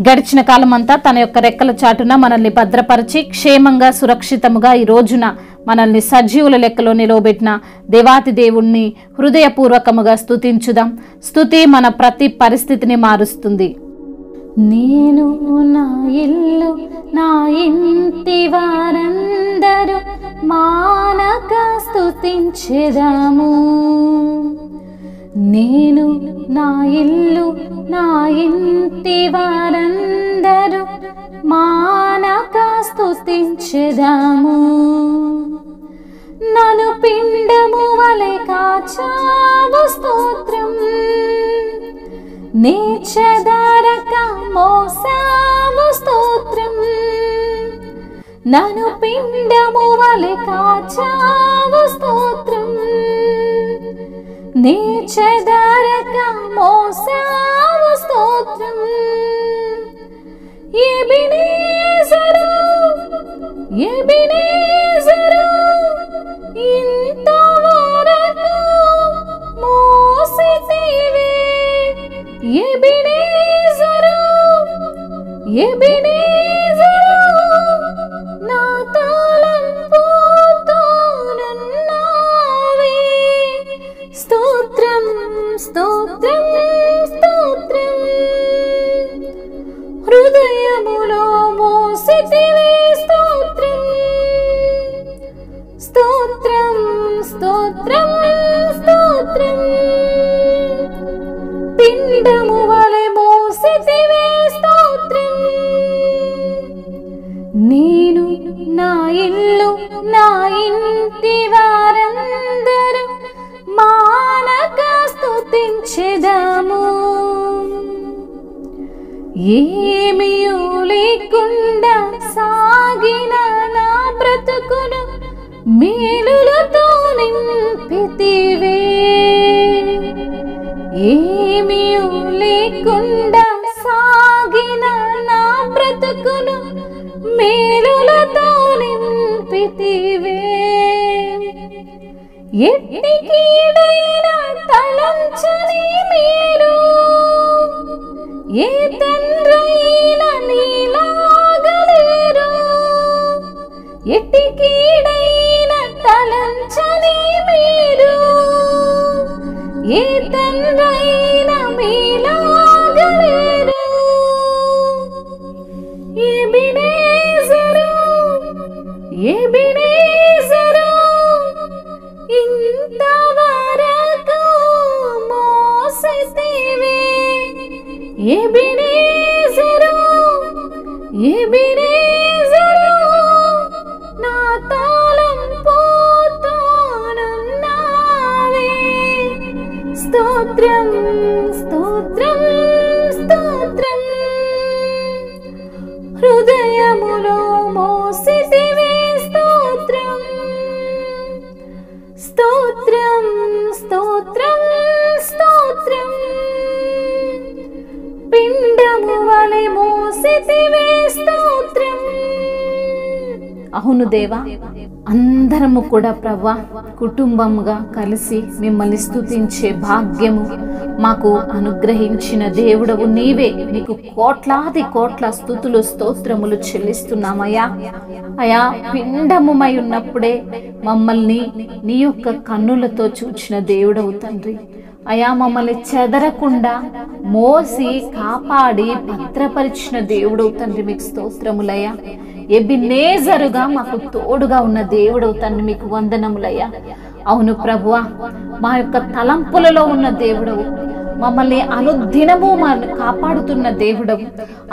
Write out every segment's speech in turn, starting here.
గడిచిన కాలమంతా తన యొక్క రెక్కల చాటున మనల్ని భద్రపరిచి క్షేమంగా సురక్షితముగా ఈ రోజున మనల్ని సజీవుల లెక్కలో నిలవబెట్టిన దేవాతి దేవుణ్ణి హృదయపూర్వకముగా స్తుతించుదాం. స్తుతి మన ప్రతి పరిస్థితిని మారుస్తుంది. నేను నా ఇల్లు నా ఇంటి వారందరూ మానక స్తుతించెదము. నేను నా ఇల్లు నా ఇంటి వారందరూ మానక స్తుతించెదము. నన్ను పిండము వలె కాచావు స్తోత్రం, నీ చెదరక మోసావు స్తోత్రం. నన్ను పిండము వలె కాచావు స్తోత్రం, నీ చెదరక మోసావు స్తోత్రం. ఎబెనేజరు ఎబెనేజరు ఇంతవరకు మోసితివే. ఎబెనేజరు ఎబెనేజరు నా తలంపుతోనున్నావే. స్తోత్రం స్తోత్రం స్తోత్రం. హృదయములో మోసితివే స్తోత్రం స్తోత్రం స్తోత్రం స్తోత్రం. పిండము వలె మోసితివే స్తోత్రం. నేను నా ఇల్లు నా ఇంటి వారందరూ మానక స్తుతించెదము. ఏమీయూ లేకుండా సాగిన నా బ్రతుకును మేలులతో నింపితివే. ఏమీయూ లేకుండా సాగిన నా బ్రతుకును మేలులతో నింపితివే. ఎట్టి కీడైనా తలంచని మీరు ఏ తండ్రైనా నీలాగలేరు. ఎట్టి కీడైనా తలంచని మీరు ఏ తండ్రైనా మీలాగలేరు. ఎబెనేజరు ఎబెనేజరు ఇంతవరకు మోసితివే. ఎబెనేజరు ఎబెనేజరు నా తలంపుతోనున్నావే. స్తోత్రం స్తోత్రం స్తోత్రం. హృదయములో మోసితివే స్తోత్రం స్తోత్రం స్తోత్రం స్తోత్రం. పిండము వలె మోసితివే స్తోత్రం. అవును దేవా, అందరము కూడా ప్రభువా కుటుంబముగా కలిసి మిమ్మల్ని స్తుతించే భాగ్యము మాకు అనుగ్రహించిన దేవుడవు నీవే. నీకు కోట్లాది కోట్ల స్తుతులు స్తోత్రములు చెల్లిస్తున్నామయ్యా. అయా, పిండముమై ఉన్నప్పుడే మమ్మల్ని నీ యొక్క కన్నులతో చూచిన దేవుడవు తండ్రి. అయా, మమ్మల్ని చెదరకుండా మోసి కాపాడి భద్రపరిచిన దేవుడవు తండ్రి, మీకు స్తోత్రములయ్యా. ఎబెనేజరుగా మాకు తోడుగా ఉన్న దేవుడవు తండ్రి, మీకు వందనములయ్యా. అవును ప్రభువా, మా యొక్క తలంపులలో ఉన్న దేవుడవు, మమ్మల్ని అనుదినము కాపాడుతున్న దేవుడవు,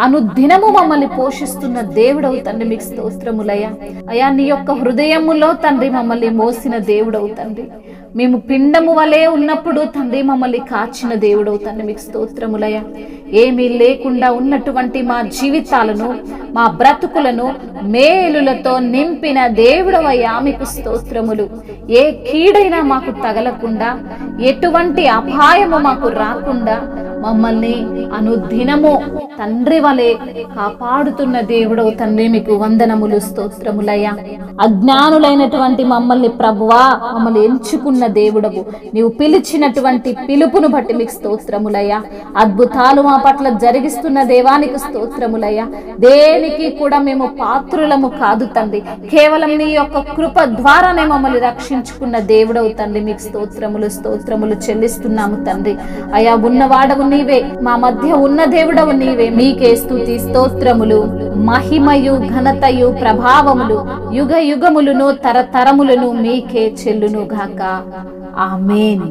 అనుదినము మమ్మల్ని పోషిస్తున్న దేవుడవు తండ్రి, మీకు స్తోత్రములయ్యా. అయా, నీ యొక్క హృదయములో తండ్రి మమ్మల్ని మోసిన దేవుడవు తండ్రి. మేము పిండము వలె ఉన్నప్పుడు తండ్రి మమ్మల్ని కాచిన దేవుడవు తండ్రి, మీకు స్తోత్రములయ్యా. ఏమీ లేకుండా ఉన్నటువంటి మా జీవితాలను మా బ్రతుకులను మేలులతో నింపిన దేవుడవయ్యా, మీకు స్తోత్రములు. ఏ కీడైనా మాకు తగలకుండా, ఎటువంటి అపాయము మాకు రాకుండా మమ్మల్ని అనుదినము తండ్రి వలె కాపాడుతున్న దేవుడవు తండ్రి, మీకు వందనములు, స్తోత్రములయ్యా. అజ్ఞానులైనటువంటి మమ్మల్ని ప్రభువా మమ్మల్ని ఎంచుకున్న దేవుడవు, నీవు పిలిచినటువంటి పిలుపును బట్టి మీకు స్తోత్రములయ్యా. అద్భుతాలు మా పట్ల జరిగిస్తున్న దేవానికి స్తోత్రములయ్యా. దేనికి కూడా మేము పాత్రులము కాదు తండ్రి, కేవలం నీ యొక్క కృప ద్వారానే మమ్మల్ని రక్షించుకున్న దేవుడవు తండ్రి, మీకు స్తోత్రములు స్తోత్రములు చెల్లిస్తున్నాము తండ్రి. అయా ఉన్నవాడవు నీవే, మా మధ్య ఉన్న దేవుడవు నీవే. మీకే స్తుతి స్తోత్రములు, మహిమయు ఘనతయు ప్రభావములు యుగ యుగములను తరతరములను మీకే చెల్లును గాక. ఆమేన్.